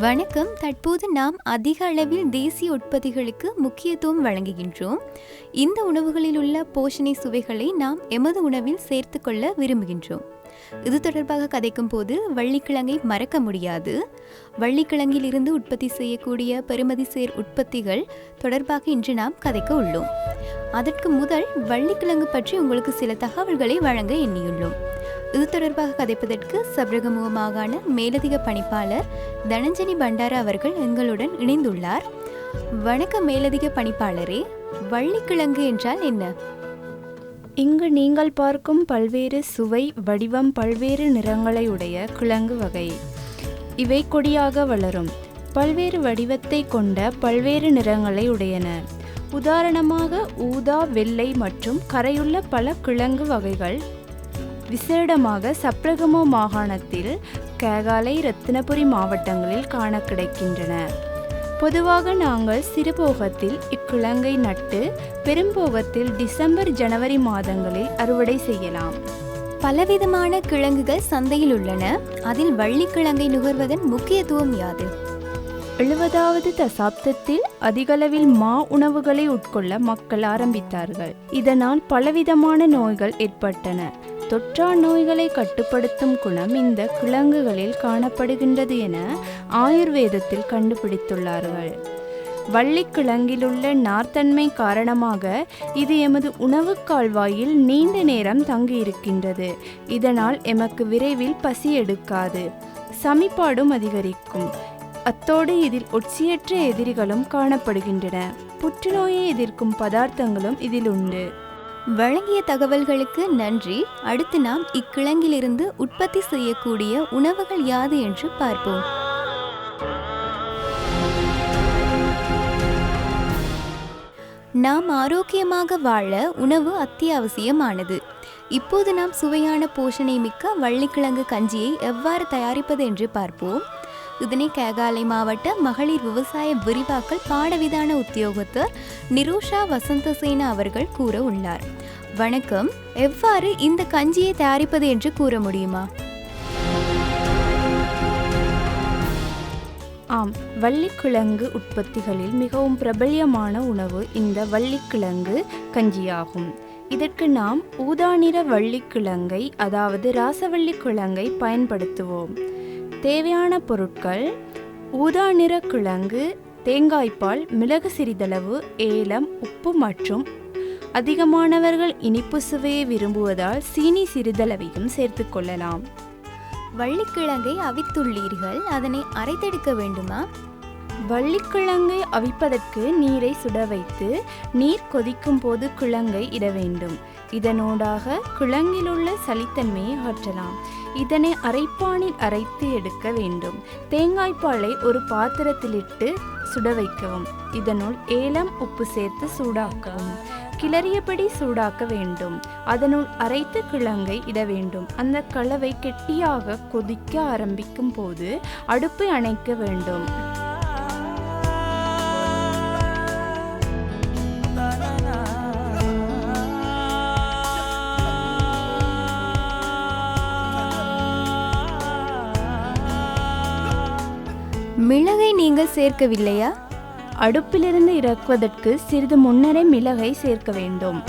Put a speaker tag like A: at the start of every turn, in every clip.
A: வணக்கம். தற்போது நாம் அதிக அளவில் தேசிய உற்பத்திகளுக்கு முக்கியத்துவம் வழங்குகின்றோம். இந்த உணவுகளில் உள்ள போஷணை சுவைகளை நாம் எமது உணவில் சேர்த்து கொள்ள விரும்புகின்றோம். இது தொடர்பாக கதைக்கும் போது வள்ளிக்கிழங்கை மறக்க முடியாது. வள்ளிக்கிழங்கில் இருந்து உற்பத்தி செய்யக்கூடிய பெறுமதி சேர் உற்பத்திகள் தொடர்பாக இன்று நாம் கதைக்க உள்ளோம். அதற்கு முதல் வள்ளிக்கிழங்கு பற்றி உங்களுக்கு சில தகவல்களை வழங்க எண்ணியுள்ளோம். இது தொடர்பாக கதைப்பதற்கு சப்ரகமுக மாகாண மேலதிக பணிப்பாளர் தனஞ்சனி பண்டாரா அவர்கள் எங்களுடன் இணைந்துள்ளார். வணக்கம் மேலதிக பணிப்பாளரே, வள்ளிக்கிழங்கு என்றால் என்ன?
B: இங்கு நீங்கள் பார்க்கும் பல்வேறு சுவை, வடிவம், பல்வேறு நிறங்களை உடைய கிழங்கு வகை. இவை கொடியாக வளரும், பல்வேறு வடிவத்தை கொண்ட பல்வேறு நிறங்களை உடையன. உதாரணமாக ஊதா, வெள்ளை மற்றும் கரையுள்ள பல கிழங்கு வகைகள் விசேடமாக சப்ரகமு மாகாணத்தில் கேகாலை, ரத்தினபுரி மாவட்டங்களில் காண கிடைக்கின்றன. பொதுவாக நாங்கள் சிறுபோகத்தில் இக்கிழங்கை நட்டு பெரும்போகத்தில் டிசம்பர், ஜனவரி மாதங்களில் அறுவடை செய்யலாம்.
A: பலவிதமான கிழங்குகள் சந்தையில் உள்ளன. அதில் வள்ளிக்கிழங்கை நுகர்வதன் முக்கியத்துவம் யாது?
B: 70வது தசாப்தத்தில் அதிகளவில் மா உணவுகளை உட்கொள்ள மக்கள் ஆரம்பித்தார்கள். இதனால் பலவிதமான நோய்கள் ஏற்பட்டன. தொற்றா நோய்களை கட்டுப்படுத்தும் குணம் இந்த கிழங்குகளில் காணப்படுகின்றது என ஆயுர்வேதத்தில் கண்டுபிடித்துள்ளார்கள். வள்ளிக்கிழங்கிலுள்ள நார்த்தன்மை காரணமாக இது எமது உணவு கால்வாயில் நீண்ட நேரம் தங்கியிருக்கின்றது. இதனால் எமக்கு விரைவில் பசி எடுக்காது, சமிபாடும் அதிகரிக்கும். அத்தோடு இதில் ஒட்சியற்ற எதிரிகளும் காணப்படுகின்றன. புற்றுநோயை எதிர்க்கும் பதார்த்தங்களும் இதில் உண்டு.
A: வழங்கிய தகவல்களுக்கு நன்றி. அடுத்து நாம் இக்கிழங்கிலிருந்து உற்பத்தி செய்யக்கூடிய உணவுகள் யாது என்று பார்ப்போம். நாம் ஆரோக்கியமாக வாழ உணவு அத்தியாவசியமானது. இப்போது நாம் சுவையான போஷணை மிக்க வள்ளிக்கிழங்கு கஞ்சியை எவ்வாறு தயாரிப்பது என்று பார்ப்போம். இதனை கேகாலை மாவட்ட மகளிர் விவசாய விரிவாக்கல் பாடவிதான உத்தியோகத்தர் நிரூஷா வசந்தசேன அவர்கள் கூற உள்ளார். வணக்கம். எவ்வாறு இந்த கஞ்சியை தயாரிப்பது என்று கூற முடியுமா?
B: ஆம், வள்ளிக்கிழங்கு உற்பத்திகளில் மிகவும் பிரபல்யமான உணவு இந்த வள்ளிக்கிழங்கு கஞ்சியாகும். இதற்கு நாம் ஊதா நிற வள்ளிக்கிழங்கை, அதாவது ராசவள்ளிக்கிழங்கை பயன்படுத்துவோம். தேவையான பொருட்கள்: ஊதா நிற கிழங்கு, தேங்காய்பால், மிளகு சிறிதளவு, ஏலம், உப்பு மற்றும் அதிகமானவர்கள் இனிப்பு சுவையை விரும்புவதால் சீனி சிறிதளவையும் சேர்த்து கொள்ளலாம்.
A: வள்ளிக்கிழங்கை அவித்துள்ளீர்கள், அதனை அரைத்தெடுக்க வேண்டுமா?
B: வள்ளிக்கிழங்கை அவிப்பதற்கு நீரை சுட வைத்து நீர் கொதிக்கும் போது கிழங்கை இட வேண்டும். இதனூடாக கிழங்கிலுள்ள சளித்தன்மையை அகற்றலாம். இதனை அரைப்பானில் அரைத்து எடுக்க வேண்டும். தேங்காய்பாலை ஒரு பாத்திரத்திலிட்டு சுட வைக்கவும். இதனுள் ஏலம், உப்பு சேர்த்து சூடாக்கவும். கிளறியபடி சூடாக்க வேண்டும். அதனுள் அரைத்த கிழங்கை இட வேண்டும். அந்த கலவை கெட்டியாக கொதிக்க ஆரம்பிக்கும் போது அடுப்பை அணைக்க வேண்டும்.
A: மிளகை நீங்கள் சேர்க்கவில்லையா?
B: அடுப்பிலிருந்து இறக்குவதற்கு சிறிது முன்னரே மிளகை சேர்க்க வேண்டும்.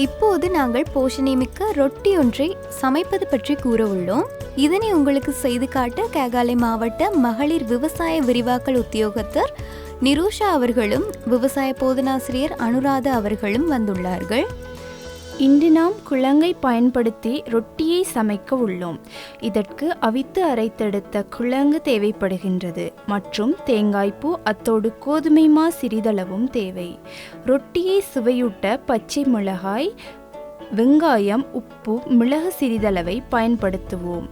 A: இப்போது நாங்கள் போஷணை மிக்க ரொட்டி ஒன்றை சமைப்பது பற்றி கூற உள்ளோம். இதனை உங்களுக்கு செய்து காட்ட கேகாலை மாவட்ட மகளிர் விவசாய விரிவாக்கல் உத்தியோகத்தர் நிரூஷா அவர்களும் விவசாய போதனாசிரியர் அனுராதா அவர்களும் வந்துள்ளார்கள்.
B: இன்று நாம் கிழங்கை பயன்படுத்தி ரொட்டியை சமைக்க உள்ளோம். இதற்கு அவித்து அரைத்தெடுத்த கிழங்கு தேவைப்படுகின்றது மற்றும் தேங்காய்ப்பூ, அத்தோடு கோதுமை மா சிறிதளவும் தேவை. ரொட்டியை சுவையூட்ட பச்சை மிளகாய், வெங்காயம், உப்பு, மிளகு சிறிதளவை பயன்படுத்துவோம்.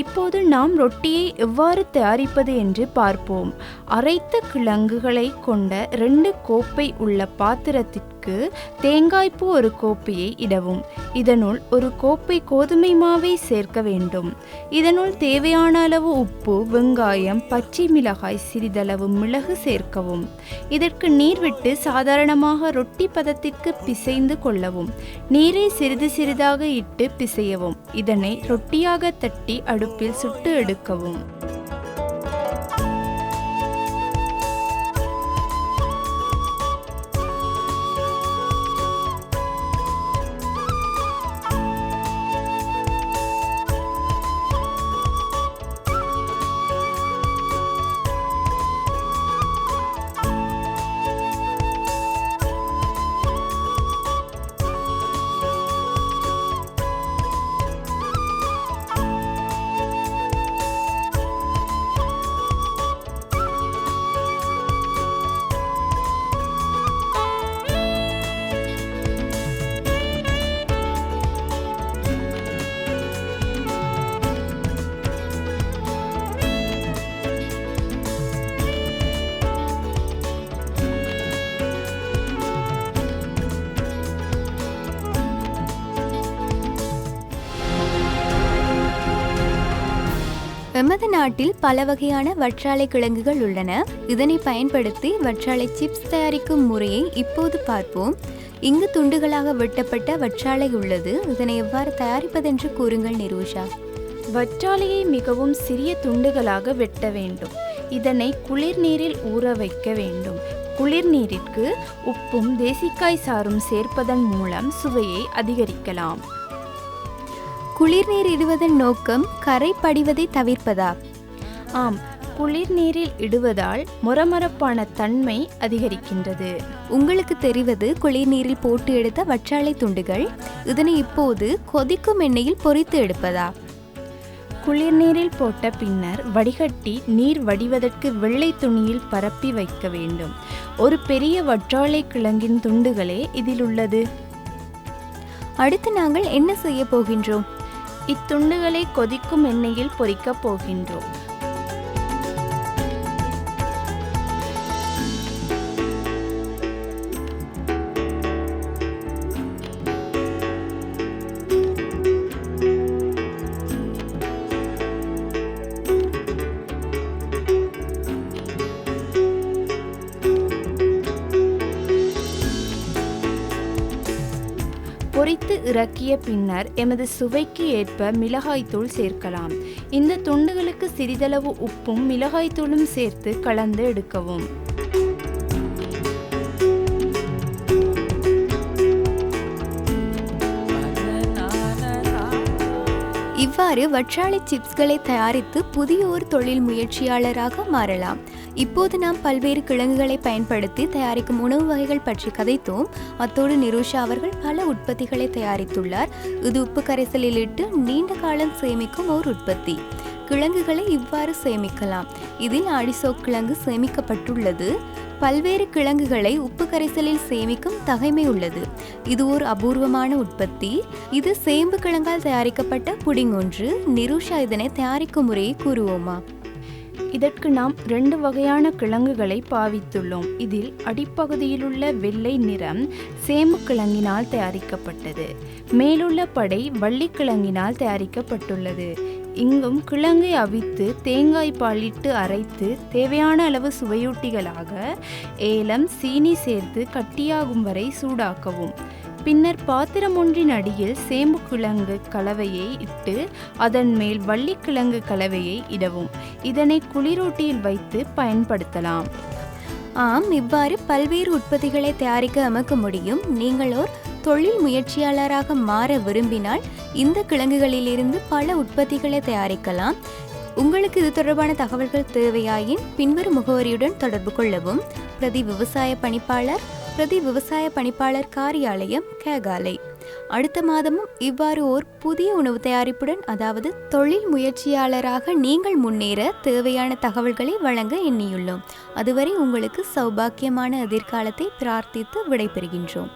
B: இப்போது நாம் ரொட்டியை எவ்வாறு தயாரிப்பது என்று பார்ப்போம். அரைத்த கிழங்குகளை கொண்ட 2 கோப்பை உள்ள பாத்திரத்திற்கு நீருக்கு தேங்காய்ப்பூ ஒரு கோப்பையை இடவும். இதனுள் ஒரு கோப்பை கோதுமை மாவை சேர்க்க வேண்டும். இதனுள் தேவையான அளவு உப்பு, வெங்காயம், பச்சை மிளகாய், சிறிதளவு மிளகு சேர்க்கவும். இதற்கு நீர் விட்டு சாதாரணமாக ரொட்டி பதத்திற்கு பிசைந்து கொள்ளவும். நீரை சிறிது சிறிதாக இட்டு பிசையவும். இதனை ரொட்டியாக தட்டி அடுப்பில் சுட்டு எடுக்கவும்.
A: எமது நாட்டில் பல வகையான வற்றாழை கிழங்குகள் உள்ளன. இதனை பயன்படுத்தி வற்றாழை சிப்ஸ் தயாரிக்கும் முறையை இப்போது பார்ப்போம். இங்கு துண்டுகளாக வெட்டப்பட்ட வற்றாழை உள்ளது. இதனை எவ்வாறு தயாரிப்பதென்று கூறுங்கள் நிரூஷா.
B: வற்றாழையை மிகவும் சிறிய துண்டுகளாக வெட்ட வேண்டும். இதனை குளிர் நீரில் ஊற வைக்க வேண்டும். குளிர் நீரிற்கு உப்பும் தேசிக்காய் சாறும் சேர்ப்பதன் மூலம் சுவையை அதிகரிக்கலாம்.
A: குளிர்நீர் இடுவதன் நோக்கம் கரை படிவதை தவிர்ப்பதா?
B: ஆம், குளிர் நீரில் இடுவதால் மொரமொரப்பான தன்மை அதிகரிக்கின்றது.
A: உங்களுக்கு தெரிவது குளிர்நீரில் போட்டு எடுத்த வற்றாழை துண்டுகள். இதனை இப்போது கொதிக்கும் எண்ணெயில் பொரித்து எடுப்பதா?
B: குளிர்நீரில் போட்ட பின்னர் வடிகட்டி நீர் வடிவதற்கு வெள்ளை துணியில் பரப்பி வைக்க வேண்டும். ஒரு பெரிய வற்றாழை கிழங்கின் துண்டுகளே இதில் உள்ளது.
A: அடுத்து நாங்கள் என்ன செய்ய போகின்றோம்?
B: இத்துண்டுகளை கொதிக்கும் எண்ணெயில் பொரிக்கப் போகின்றோம். பொரித்து இறக்கிய பின்னர் எமது சுவைக்கு ஏற்ப மிளகாய்த்தூள் சேர்க்கலாம். இந்த துண்டுகளுக்கு சிறிதளவு உப்பும் மிளகாய்த்தூளும் சேர்த்து கலந்து எடுக்கவும்.
A: இவ்வாறு வற்றாழை சிப்ஸ்களை தயாரித்து புதிய ஒரு தொழில் முயற்சியாளராக மாறலாம். இப்போது நாம் பல்வேறு கிழங்குகளை பயன்படுத்தி தயாரிக்கும் உணவு வகைகள் பற்றி கதைத்தோம். அத்தோடு நிரூஷா அவர்கள் பல உற்பத்திகளை தயாரித்துள்ளார். இது உப்பு கரைசலில் இட்டு நீண்ட காலம் சேமிக்கும் ஓர் உற்பத்தி. கிழங்குகளை இவ்வாறு சேமிக்கலாம். இதில் அடிசோக் கிழங்கு சேமிக்கப்பட்டுள்ளது. பல்வேறு கிழங்குகளை உப்பு கரைசலில் சேமிக்கும் தகைமை உள்ளது. இது ஒரு அபூர்வமான உற்பத்தி. இது சேம்பு கிழங்கால் தயாரிக்கப்பட்ட புடிங் ஒன்று. நிரூஷா இதனை தயாரிக்கும் முறையை கூறுவோமா?
B: இதற்கு நாம் 2 வகையான கிழங்குகளை பாவித்துள்ளோம். இதில் அடிப்பகுதியிலுள்ள வெள்ளை நிறம் சேம்பு கிழங்கினால் தயாரிக்கப்பட்டது. மேலுள்ள படை வள்ளிக்கிழங்கினால் தயாரிக்கப்பட்டுள்ளது. இங்கும் கிழங்கை அவித்து தேங்காய் பாலிட்டு அரைத்து தேவையான அளவு சுவையூட்டிகளாக ஏலம், சீனி சேர்த்து கட்டியாகும் வரை சூடாக்கவும். பின்னர் பாத்திரம் ஒன்றின் அடியில் சேம்பு கிழங்கு கலவையை இட்டு அதன் மேல் வள்ளிக்கிழங்கு கலவையை இடவும். இதனை குளிரூட்டியில் வைத்து பயன்படுத்தலாம்.
A: ஆம், இவ்வாறு பல்வேறு உற்பத்திகளை தயாரிக்க நமக்கு முடியும். நீங்கள் ஓர் தொழில் முயற்சியாளராக மாற விரும்பினால் இந்த கிழங்குகளிலிருந்து பல உற்பத்திகளை தயாரிக்கலாம். உங்களுக்கு இது தொடர்பான தகவல்கள் தேவையாயின் பின்வரும் முகவரியுடன் தொடர்பு கொள்ளவும். பிரதி விவசாய பணிப்பாளர், பிரதி விவசாய பணிப்பாளர் காரியாலயம், கேகாலை. அடுத்த மாதமும் இவ்வாறு ஓர் புதிய உணவு தயாரிப்புடன், அதாவது தொழில் முயற்சியாளராக நீங்கள் முன்னேற தேவையான தகவல்களை வழங்க எண்ணியுள்ளோம். அதுவரை உங்களுக்கு சௌபாக்கியமான எதிர்காலத்தை பிரார்த்தித்து விடைபெறுகின்றோம்.